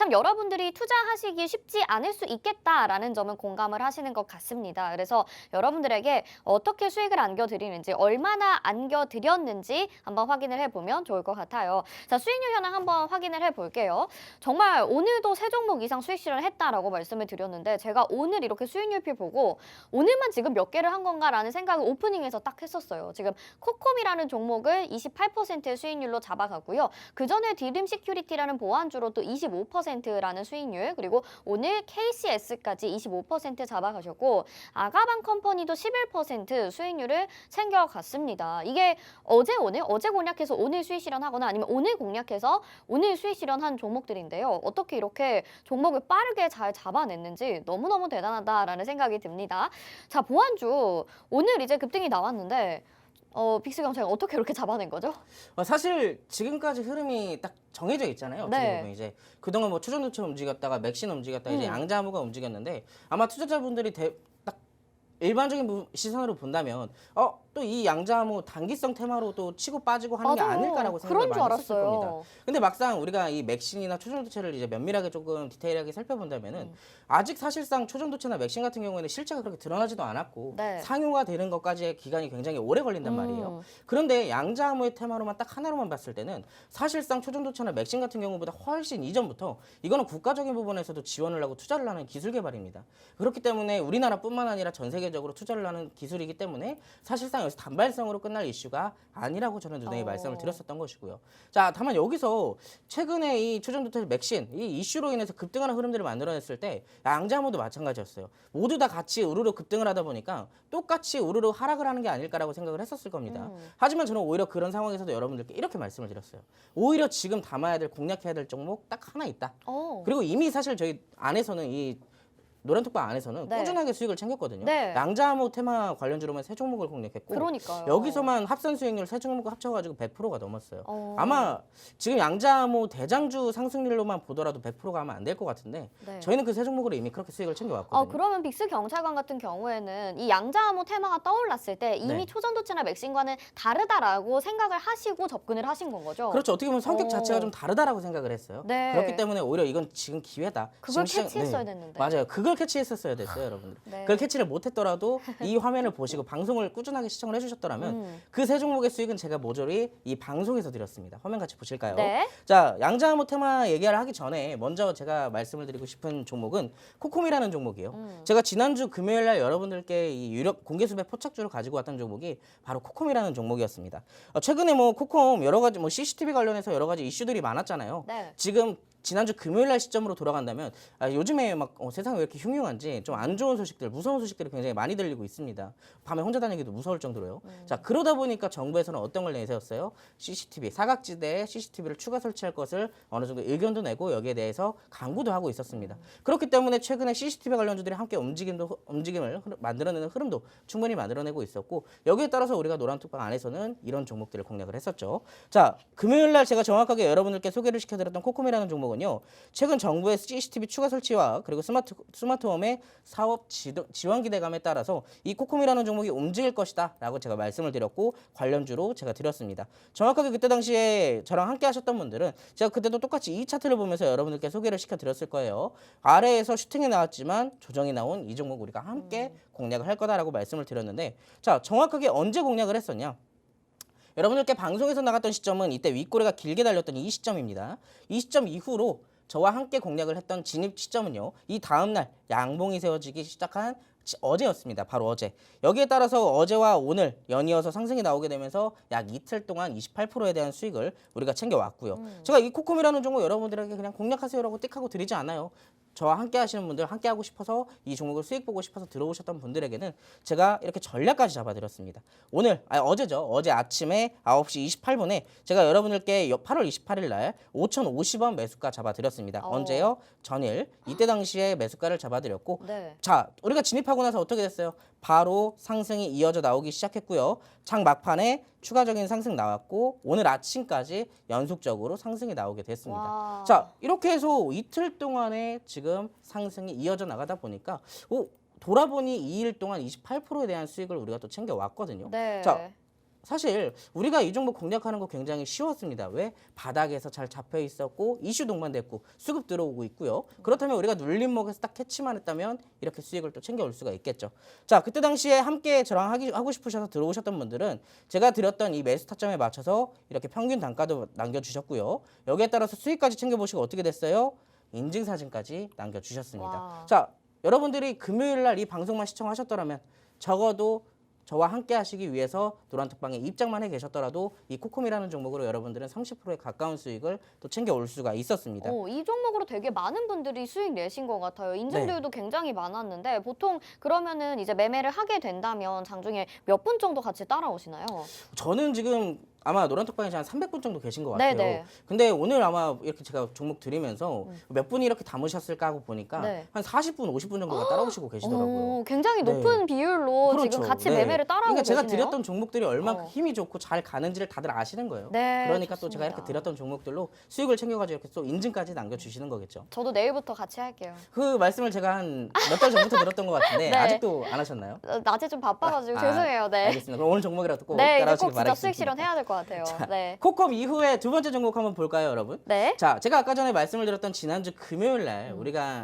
참 여러분들이 투자하시기 쉽지 않을 수 있겠다라는 점은 공감을 하시는 것 같습니다. 그래서 여러분들에게 어떻게 수익을 안겨드리는지, 얼마나 안겨드렸는지 한번 확인을 해보면 좋을 것 같아요. 자, 수익률 현황 한번 확인을 해볼게요. 정말 오늘도 세 종목 이상 수익 실현했다라고 말씀을 드렸는데 제가 오늘 이렇게 수익률표 보고 오늘만 지금 몇 개를 한 건가라는 생각을 오프닝에서 딱 했었어요. 지금 코콤이라는 종목을 28%의 수익률로 잡아가고요. 그 전에 디림 시큐리티라는 보안주로 또 25%라는 수익률, 그리고 오늘 KCS까지 25% 잡아가셨고 아가방 컴퍼니도 11% 수익률을 챙겨갔습니다. 이게 어제 공략해서 오늘 수익 실현하거나 아니면 오늘 공략해서 오늘 수익 실현한 종목들인데요. 어떻게 이렇게 종목을 빠르게 잘 잡아냈는지 너무너무 대단하다라는 생각이 듭니다. 자, 보안주 오늘 이제 급등이 나왔는데 빅스 경찰 어떻게 이렇게 잡아낸 거죠? 사실 지금까지 흐름이 딱 정해져 있잖아요. 어떻게 네. 보면 이제 그동안 뭐 초전도체 움직였다가 맥신 움직였다가 이제 양자무가 움직였는데 아마 투자자분들이 딱 일반적인 시선으로 본다면 또 이 양자무 단기성 테마로 또 치고 빠지고 하는 게 맞아요. 아닐까라고 생각을 그런 줄 많이 했을 알았어요. 겁니다. 근데 막상 우리가 이 맥신이나 초전도체를 이제 면밀하게 조금 디테일하게 살펴본다면은 아직 사실상 초전도체나 맥신 같은 경우에는 실체가 그렇게 드러나지도 않았고 네. 상용화 되는 것까지의 기간이 굉장히 오래 걸린단 말이에요. 그런데 양자무의 테마로만 딱 하나로만 봤을 때는 사실상 초전도체나 맥신 같은 경우보다 훨씬 이전부터 이거는 국가적인 부분에서도 지원을 하고 투자를 하는 기술 개발입니다. 그렇기 때문에 우리나라뿐만 아니라 전 세계적으로 투자를 하는 기술이기 때문에 사실상 여기서 단발성으로 끝날 이슈가 아니라고 저는 누누이 말씀을 드렸었던 것이고요. 자, 다만 여기서 최근에 이 초전도체 맥신 이 이슈로 인해서 급등하는 흐름들을 만들어냈을 때 양자무도 마찬가지였어요. 모두 다 같이 우르르 급등을 하다 보니까 똑같이 우르르 하락을 하는 게 아닐까라고 생각을 했었을 겁니다. 하지만 저는 오히려 그런 상황에서도 여러분들께 이렇게 말씀을 드렸어요. 오히려 지금 담아야 될 공략해야 될 종목 딱 하나 있다. 그리고 이미 사실 저희 안에서는 이 노란톡방 안에서는 네. 꾸준하게 수익을 챙겼거든요. 네. 양자무 테마 관련주로만 세 종목을 공략했고 그러니까요. 여기서만 합산 수익률 세 종목 합쳐가지고 100%가 넘었어요. 아마 지금 양자무 대장주 상승률로만 보더라도 100%가 아마 안 될 것 같은데 네. 저희는 그 세 종목으로 이미 그렇게 수익을 챙겨왔거든요. 그러면 빅스 경찰관 같은 경우에는 이 양자암호 테마가 떠올랐을 때 이미 네. 초전도체나 맥신과는 다르다라고 생각을 하시고 접근을 하신 건 거죠? 그렇죠. 어떻게 보면 성격 자체가 좀 다르다라고 생각을 했어요. 네. 그렇기 때문에 오히려 이건 지금 기회다. 그걸 지금 캐치했어야 됐는데. 맞아요. 그걸 캐치했었어야 됐어요, 여러분들. 네. 그걸 캐치를 못했더라도 이 화면을 보시고 방송을 꾸준하게 시청을 해주셨더라면 그 세 종목의 수익은 제가 모조리 이 방송에서 드렸습니다. 화면 같이 보실까요? 네. 자, 양자무 테마 얘기를 하기 전에 먼저 제가 말씀을 드리고 싶은 종목은 코콤이라는 종목이에요. 제가 지난주 금요일 날 여러분들께 이 유력 공개수배 포착주를 가지고 왔던 종목이 바로 코콤이라는 종목이었습니다. 최근에 뭐 코콤 여러 가지 뭐 CCTV 관련해서 여러 가지 이슈들이 많았잖아요. 네. 지금 지난주 금요일 날 시점으로 돌아간다면 요즘에 막 세상이 왜 이렇게 흉흉한지 좀 안 좋은 소식들, 무서운 소식들이 굉장히 많이 들리고 있습니다. 밤에 혼자 다니기도 무서울 정도로요. 자, 그러다 보니까 정부에서는 어떤 걸 내세웠어요? CCTV, 사각지대에 CCTV를 추가 설치할 것을 어느 정도 의견도 내고 여기에 대해서 강구도 하고 있었습니다. 그렇기 때문에 최근에 CCTV 관련주들이 함께 움직임을 만들어내는 흐름도 충분히 만들어내고 있었고 여기에 따라서 우리가 노란톡방 안에서는 이런 종목들을 공략을 했었죠. 자, 금요일 날 제가 정확하게 여러분들께 소개를 시켜드렸던 코콤이라는 종목은요. 최근 정부의 CCTV 추가 설치와 그리고 스마트홈의 사업 지원 기대감에 따라서 이 코콤이라는 종목이 움직일 것이다 라고 제가 말씀을 드렸고 관련주로 제가 드렸습니다. 정확하게 그때 당시에 저랑 함께 하셨던 분들은 제가 그때도 똑같이 이 차트를 보면서 여러분들께 소개를 시켜드렸을 거예요. 아래에서 슈팅이 나왔지만 조정이 나온 이 종목 우리가 함께 공략을 할 거다라고 말씀을 드렸는데 자, 정확하게 언제 공략을 했었냐? 여러분들께 방송에서 나갔던 시점은 이때 윗꼬리가 길게 달렸던 이 시점입니다. 이 시점 이후로 저와 함께 공략을 했던 진입 시점은요. 이 다음날 양봉이 세워지기 시작한 어제였습니다. 바로 어제. 여기에 따라서 어제와 오늘 연이어서 상승이 나오게 되면서 약 이틀 동안 28%에 대한 수익을 우리가 챙겨왔고요. 제가 이 코콤이라는 종목 여러분들에게 그냥 공략하세요라고 띡하고 드리지 않아요. 저와 함께 하시는 분들, 함께 하고 싶어서 이 종목을 수익 보고 싶어서 들어오셨던 분들에게는 제가 이렇게 전략까지 잡아드렸습니다. 어제죠. 어제 아침에 9시 28분에 제가 여러분들께 8월 28일 날 5,050원 매수가 잡아드렸습니다. 언제요? 전일. 이때 당시에 매수가를 잡아드렸고 네. 자, 우리가 진입하고 나서 어떻게 됐어요? 바로 상승이 이어져 나오기 시작했고요. 장 막판에 추가적인 상승 나왔고 오늘 아침까지 연속적으로 상승이 나오게 됐습니다. 와. 자, 이렇게 해서 이틀 동안에 지금 상승이 이어져 나가다 보니까 돌아보니 2일 동안 28%에 대한 수익을 우리가 또 챙겨왔거든요. 네. 자, 사실 우리가 이 종목 공략하는 거 굉장히 쉬웠습니다. 왜? 바닥에서 잘 잡혀 있었고 이슈 동반됐고 수급 들어오고 있고요. 그렇다면 우리가 눌림목에서 딱 캐치만 했다면 이렇게 수익을 또 챙겨올 수가 있겠죠. 자, 그때 당시에 함께 저랑 하고 싶으셔서 들어오셨던 분들은 제가 드렸던 이 매수 타점에 맞춰서 이렇게 평균 단가도 남겨주셨고요. 여기에 따라서 수익까지 챙겨보시고 어떻게 됐어요? 인증사진까지 남겨주셨습니다. 와. 자, 여러분들이 금요일 날 이 방송만 시청하셨더라면 적어도 저와 함께 하시기 위해서 노란톡방에 입장만 해 계셨더라도 이 코콤이라는 종목으로 여러분들은 30%에 가까운 수익을 또 챙겨올 수가 있었습니다. 이 종목으로 되게 많은 분들이 수익 내신 것 같아요. 인증들도 굉장히 많았는데 보통 그러면은 이제 매매를 하게 된다면 장중에 몇 분 정도 같이 따라오시나요? 저는 지금 아마 노란톡방에 한 300분 정도 계신 것 같아요. 네네. 근데 오늘 아마 이렇게 제가 종목 드리면서 몇 분이 이렇게 담으셨을까 하고 보니까 네. 한 40분, 50분 정도가 따라오시고 계시더라고요. 굉장히 네. 높은 비율로 그렇죠. 지금 같이 네. 매매를 따라오고 그러니까 제가 계시네요. 드렸던 종목들이 얼마나 어. 힘이 좋고 잘 가는지를 다들 아시는 거예요. 네, 그러니까 또 제가 좋습니다. 이렇게 드렸던 종목들로 수익을 챙겨가지고 이렇게 또 인증까지 남겨주시는 거겠죠. 저도 내일부터 같이 할게요. 그 말씀을 제가 한 몇 달 전부터 들었던 것 같은데 네. 아직도 안 하셨나요? 낮에 좀 바빠가지고 죄송해요. 네. 알겠습니다. 그럼 오늘 종목이라도 꼭 네, 이제 따라오시기 꼭 진짜 바라겠습니다. 수익 실현해야 될 것 같아요. 네. 코콤 이후에 두 번째 종목 한번 볼까요, 여러분? 네. 자, 제가 아까 전에 말씀을 드렸던 지난주 금요일 날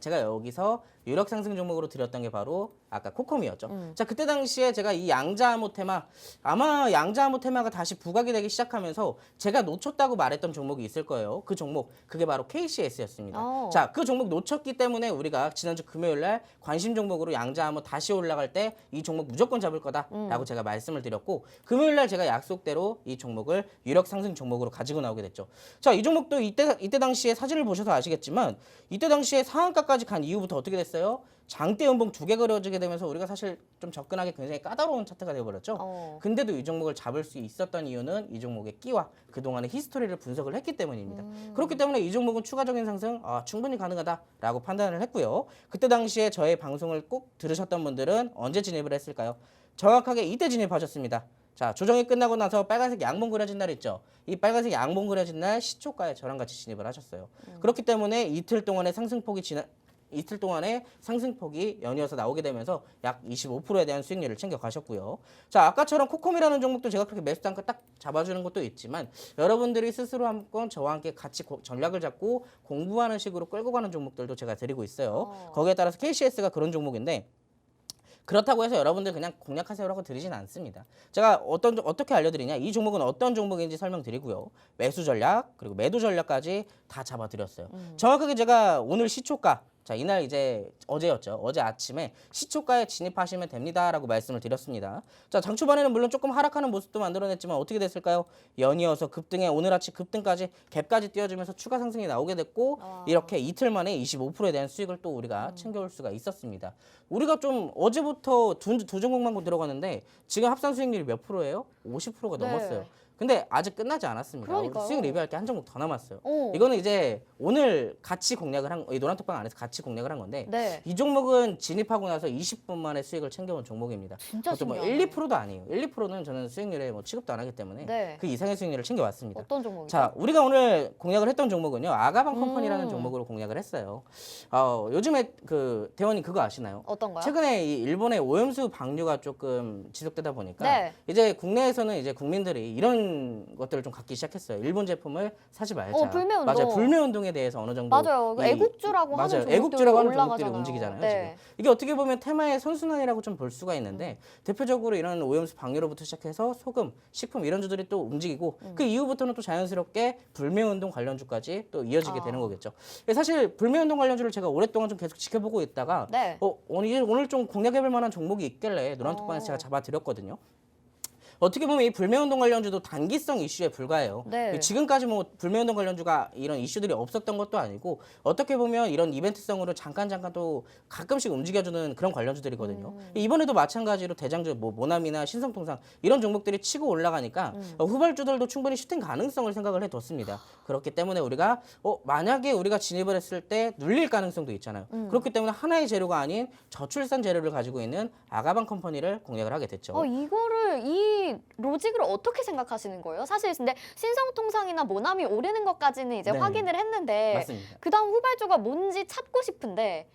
제가 여기서 유력 상승 종목으로 드렸던 게 바로 아까 코콤이었죠. 자, 그때 당시에 제가 이 양자암호 테마, 아마 양자암호 테마가 다시 부각이 되기 시작하면서 제가 놓쳤다고 말했던 종목이 있을 거예요. 그 종목, 그게 바로 KCS였습니다. 자, 그 종목 놓쳤기 때문에 우리가 지난주 금요일 날 관심 종목으로 양자암호 다시 올라갈 때 이 종목 무조건 잡을 거다라고 제가 말씀을 드렸고, 금요일 날 제가 약속대로 이 종목을 유력 상승 종목으로 가지고 나오게 됐죠. 자, 이 종목도 이때 당시에 사진을 보셔서 아시겠지만 이때 당시에 상한가까지 간 이후부터 어떻게 됐어요? 장대 연봉 2개 그려지게 되면서 우리가 사실 좀 접근하기 굉장히 까다로운 차트가 되어버렸죠. 근데도 이 종목을 잡을 수 있었던 이유는 이 종목의 끼와 그동안의 히스토리를 분석을 했기 때문입니다. 그렇기 때문에 이 종목은 추가적인 상승 충분히 가능하다라고 판단을 했고요. 그때 당시에 저의 방송을 꼭 들으셨던 분들은 언제 진입을 했을까요? 정확하게 이때 진입하셨습니다. 자, 조정이 끝나고 나서 빨간색 양봉 그려진 날 있죠. 이 빨간색 양봉 그려진 날 시초가에 저랑 같이 진입을 하셨어요. 그렇기 때문에 이틀 동안의 상승폭이 연이어서 나오게 되면서 약 25%에 대한 수익률을 챙겨 가셨고요. 자, 아까처럼 코콤이라는 종목도 제가 그렇게 매수 단가 딱 잡아주는 것도 있지만 여러분들이 스스로 한번 저와 함께 같이 전략을 잡고 공부하는 식으로 끌고 가는 종목들도 제가 드리고 있어요. 거기에 따라서 KCS가 그런 종목인데 그렇다고 해서 여러분들 그냥 공략하세요라고 드리진 않습니다. 제가 어떻게 알려드리냐, 이 종목은 어떤 종목인지 설명드리고요. 매수 전략 그리고 매도 전략까지 다 잡아드렸어요. 정확하게 제가 오늘 시초가, 자, 이날 이제 어제였죠. 어제 아침에 시초가에 진입하시면 됩니다라고 말씀을 드렸습니다. 자, 장 초반에는 물론 조금 하락하는 모습도 만들어냈지만 어떻게 됐을까요? 연이어서 급등에 오늘 아침 급등까지 갭까지 띄워주면서 추가 상승이 나오게 됐고 이렇게 이틀 만에 25%에 대한 수익을 또 우리가 챙겨올 수가 있었습니다. 우리가 좀 어제부터 두 종목만 들어갔는데 지금 합산 수익률이 몇 프로예요? 50%가 네. 넘었어요. 근데 아직 끝나지 않았습니다. 그러니까요. 우리 수익 리뷰할 게 한 종목 더 남았어요. 이거는 이제 오늘 같이 공략을 이 노란톡방 안에서 같이 공략을 한 건데 네. 이 종목은 진입하고 나서 20분 만에 수익을 챙겨온 종목입니다. 진짜 그것도 뭐 신기하네. 1, 2%도 아니에요. 1, 2%는 저는 수익률에 뭐 취급도 안 하기 때문에 네. 그 이상의 수익률을 챙겨왔습니다. 어떤 종목이죠? 자, 우리가 오늘 공략을 했던 종목은요, 아가방 컴퍼니라는 종목으로 공략을 했어요. 요즘에 그 대원님 그거 아시나요? 어떤 거요? 최근에 이 일본의 오염수 방류가 조금 지속되다 보니까 네. 이제 국내에서는 이제 국민들이 이런 것들을 좀 갖기 시작했어요. 일본 제품을 사지 말자. 불매운동. 맞아요. 불매운동에 대해서 어느 정도 맞아요. 애국주라고 하는 종목들이 애국주라고 하는 종목들이 올라가잖아요. 움직이잖아요. 네. 지금 이게 어떻게 보면 테마의 선순환이라고 좀 볼 수가 있는데 대표적으로 이런 오염수 방류로부터 시작해서 소금, 식품 이런 주들이 또 움직이고 그 이후부터는 또 자연스럽게 불매운동 관련주까지 또 이어지게 되는 거겠죠. 사실 불매운동 관련주를 제가 오랫동안 좀 계속 지켜보고 있다가 네. 오늘 좀 공략해볼 만한 종목이 있길래 노란톡방에서 제가 잡아드렸거든요. 어떻게 보면 이 불매운동 관련주도 단기성 이슈에 불과해요. 네. 지금까지 뭐 불매운동 관련주가 이런 이슈들이 없었던 것도 아니고 어떻게 보면 이런 이벤트성으로 잠깐 또 가끔씩 움직여주는 그런 관련주들이거든요. 이번에도 마찬가지로 대장주 뭐 모나미나 신성통상 이런 종목들이 치고 올라가니까 후발주들도 충분히 슈팅 가능성을 생각을 해뒀습니다. 그렇기 때문에 우리가 만약에 우리가 진입을 했을 때 눌릴 가능성도 있잖아요. 그렇기 때문에 하나의 재료가 아닌 저출산 재료를 가지고 있는 아가방 컴퍼니를 공략을 하게 됐죠. 이 로직을 어떻게 생각하시는 거예요? 사실 근데 신성통상이나 모나미 오르는 것까지는 이제 네. 확인을 했는데 맞습니다. 그다음 후발주가 뭔지 찾고 싶은데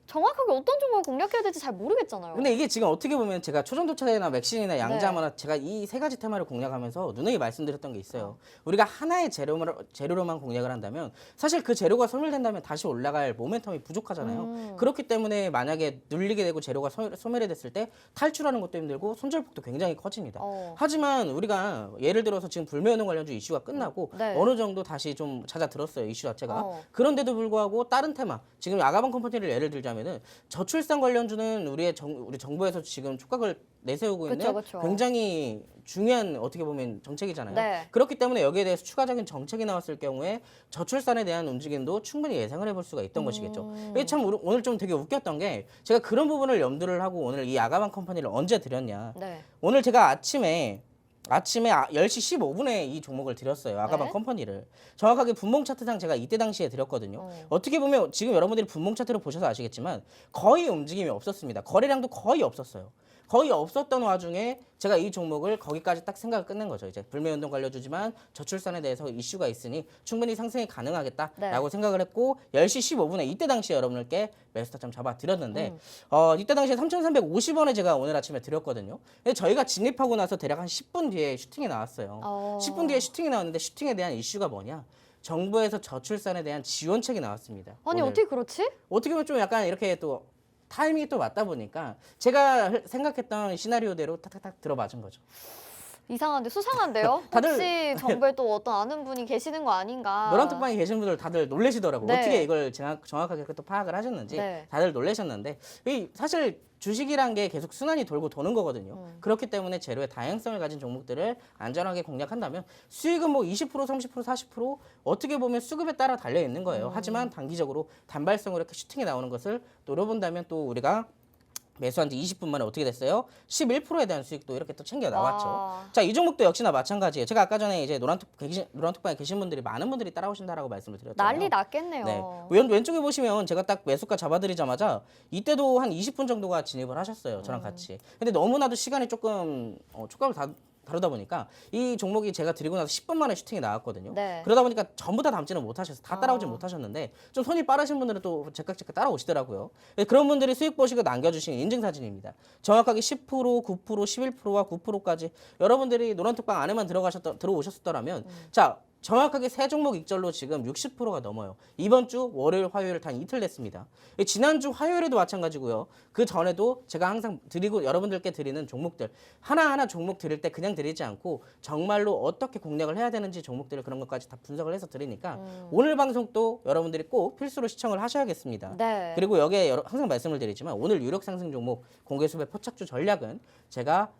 정확하게 어떤 종목을 공략해야 될지 잘 모르겠잖아요. 근데 이게 지금 어떻게 보면 제가 초전도체나 맥신이나 양자마나 제가 이 세 가지 테마를 공략하면서 누누이 말씀드렸던 게 있어요. 우리가 하나의 재료로만 공략을 한다면 사실 그 재료가 소멸된다면 다시 올라갈 모멘텀이 부족하잖아요. 그렇기 때문에 만약에 눌리게 되고 재료가 소멸이 됐을 때 탈출하는 것도 힘들고 손절폭도 굉장히 커집니다. 하지만 우리가 예를 들어서 지금 불매운동 관련주 이슈가 끝나고 네. 어느 정도 다시 좀 잦아들었어요. 이슈 자체가. 그런데도 불구하고 다른 테마, 지금 아가방 컴퍼니를 예를 들자면은 저출산 관련주는 우리 정부에서 지금 촉각을 내세우고 있는 그쵸. 굉장히 중요한 어떻게 보면 정책이잖아요. 네. 그렇기 때문에 여기에 대해서 추가적인 정책이 나왔을 경우에 저출산에 대한 움직임도 충분히 예상을 해볼 수가 있던 것이겠죠. 이게 참 오늘 좀 되게 웃겼던 게 제가 그런 부분을 염두를 하고 오늘 이 아가방 컴퍼니를 언제 드렸냐. 네. 오늘 제가 아침에 10시 15분에 이 종목을 드렸어요. 아가방 네. 컴퍼니를. 정확하게 분봉 차트상 제가 이때 당시에 드렸거든요. 어떻게 보면 지금 여러분들이 분봉 차트를 보셔서 아시겠지만 거의 움직임이 없었습니다. 거래량도 거의 없었어요. 거의 없었던 와중에 제가 이 종목을 거기까지 딱 생각을 끝낸 거죠. 이제 불매운동 관련주지만 저출산에 대해서 이슈가 있으니 충분히 상승이 가능하겠다라고 네. 생각을 했고 10시 15분에 이때 당시에 여러분들께 매수타점 잡아드렸는데 이때 당시에 3,350원에 제가 오늘 아침에 드렸거든요. 근데 저희가 진입하고 나서 대략 한 10분 뒤에 슈팅이 나왔어요. 10분 뒤에 슈팅이 나왔는데 슈팅에 대한 이슈가 뭐냐? 정부에서 저출산에 대한 지원책이 나왔습니다. 아니 오늘. 어떻게 그렇지? 어떻게 보면 좀 약간 이렇게 또 타이밍이 또 맞다 보니까 제가 생각했던 시나리오대로 탁탁탁 들어맞은 거죠. 이상한데 수상한데요? 다들- 혹시 정부에 또 어떤 아는 분이 계시는 거 아닌가? 노란톡방에 계신 분들 다들 놀라시더라고요. 네. 어떻게 이걸 정확하게 또 파악을 하셨는지 네. 다들 놀라셨는데 사실 주식이란 게 계속 순환이 돌고 도는 거거든요. 그렇기 때문에 재료의 다양성을 가진 종목들을 안전하게 공략한다면 수익은 뭐 20%, 30%, 40% 어떻게 보면 수급에 따라 달려 있는 거예요. 하지만 단기적으로 단발성으로 이렇게 슈팅이 나오는 것을 노려본다면 또 우리가 매수한 지 20분 만에 어떻게 됐어요? 11%에 대한 수익도 이렇게 또 챙겨 나왔죠. 와. 자, 이 종목도 역시나 마찬가지예요. 제가 아까 전에 이제 노란톡방에 계신 분들이 많은 분들이 따라오신다라고 말씀을 드렸잖아요. 난리 났겠네요. 네. 왼쪽에 보시면 제가 딱 매수가 잡아드리자마자 이때도 한 20분 정도가 진입을 하셨어요. 저랑 같이. 근데 너무나도 시간이 조금 촉각을 다르다 보니까 이 종목이 제가 드리고 나서 10분 만에 슈팅이 나왔거든요. 네. 그러다 보니까 전부 다 담지는 못하셔서 다 따라오지 못하셨는데 좀 손이 빠르신 분들은 또 제깍 따라오시더라고요. 그런 분들이 수익 보시고 남겨주신 인증사진입니다. 정확하게 10%, 9%, 11%와 9%까지 여러분들이 노란톡방 안에만 들어오셨더라면 자, 정확하게 세 종목 익절로 지금 60%가 넘어요. 이번 주 월요일, 화요일 단 이틀 됐습니다. 지난주 화요일에도 마찬가지고요. 그 전에도 제가 항상 여러분들께 드리는 종목들 하나하나 종목 드릴 때 그냥 드리지 않고 정말로 어떻게 공략을 해야 되는지 종목들을 그런 것까지 다 분석을 해서 드리니까 오늘 방송도 여러분들이 꼭 필수로 시청을 하셔야겠습니다. 네. 그리고 여기에 항상 말씀을 드리지만 오늘 유력 상승 종목 공개수배 포착주 전략은 제가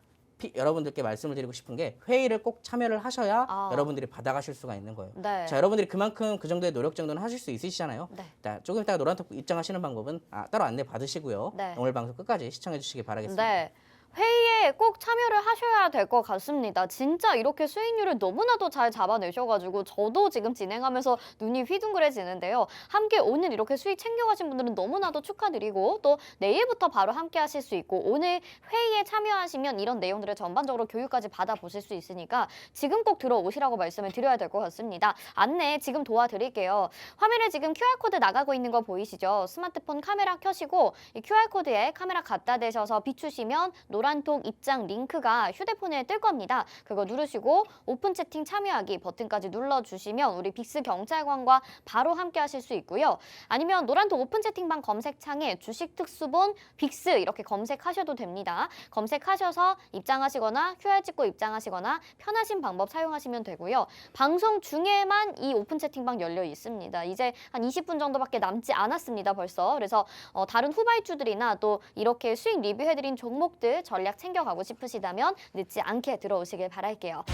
여러분들께 말씀을 드리고 싶은 게 회의를 꼭 참여를 하셔야 여러분들이 받아가실 수가 있는 거예요. 네. 자, 여러분들이 그만큼 그 정도의 노력 정도는 하실 수 있으시잖아요. 네. 자, 조금 이따가 노란톡 입장하시는 방법은 따로 안내 받으시고요. 네. 오늘 방송 끝까지 시청해 주시기 바라겠습니다. 네. 회의에 꼭 참여를 하셔야 될 것 같습니다. 진짜 이렇게 수익률을 너무나도 잘 잡아내셔가지고 저도 지금 진행하면서 눈이 휘둥그레지는데요. 함께 오늘 이렇게 수익 챙겨가신 분들은 너무나도 축하드리고 또 내일부터 바로 함께 하실 수 있고 오늘 회의에 참여하시면 이런 내용들을 전반적으로 교육까지 받아보실 수 있으니까 지금 꼭 들어오시라고 말씀을 드려야 될 것 같습니다. 안내 지금 도와드릴게요. 화면에 지금 QR코드 나가고 있는 거 보이시죠? 스마트폰 카메라 켜시고 이 QR코드에 카메라 갖다 대셔서 비추시면 노란톡 입장 링크가 휴대폰에 뜰 겁니다. 그거 누르시고 오픈 채팅 참여하기 버튼까지 눌러주시면 우리 빅스 경찰관과 바로 함께 하실 수 있고요. 아니면 노란톡 오픈 채팅방 검색창에 주식 특수본 빅스 이렇게 검색하셔도 됩니다. 검색하셔서 입장하시거나 QR 찍고 입장하시거나 편하신 방법 사용하시면 되고요. 방송 중에만 이 오픈 채팅방 열려 있습니다. 이제 한 20분 정도밖에 남지 않았습니다. 벌써. 그래서 다른 후발주들이나 또 이렇게 수익 리뷰해드린 종목들 전략 챙겨가고 싶으시다면 늦지 않게 들어오시길 바랄게요.